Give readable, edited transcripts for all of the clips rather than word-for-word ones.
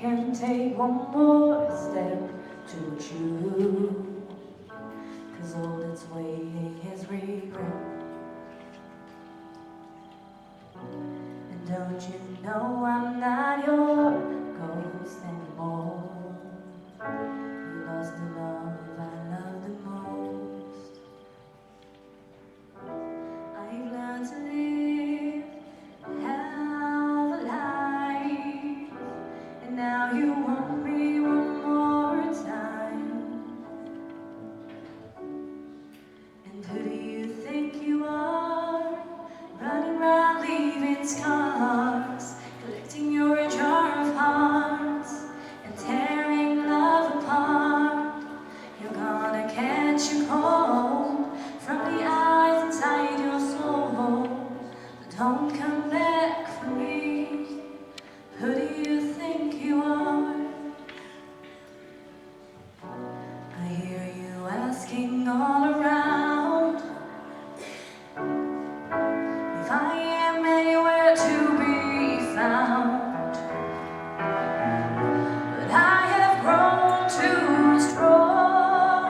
can take one more step to you, 'cause all that's waiting is regret. And don't you know I'm not your ghost anymore? You lost the love I love the most. I've learned to live, have a life, and now you want me one more time. And who do you think you are, running around leaving scars, collecting your jar of hearts and tearing love apart? You're gonna catch a cold from the eyes inside your soul, but don't come back for me. Who do you think you are? I hear you asking all around if I am anywhere to be found, but I have grown too strong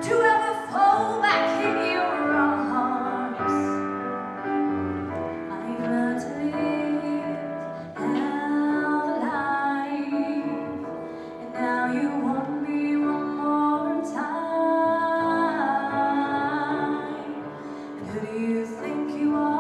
to ever fall back in your arms. I've learned to live, have a life, and now you want me one more time. And who do you think you are,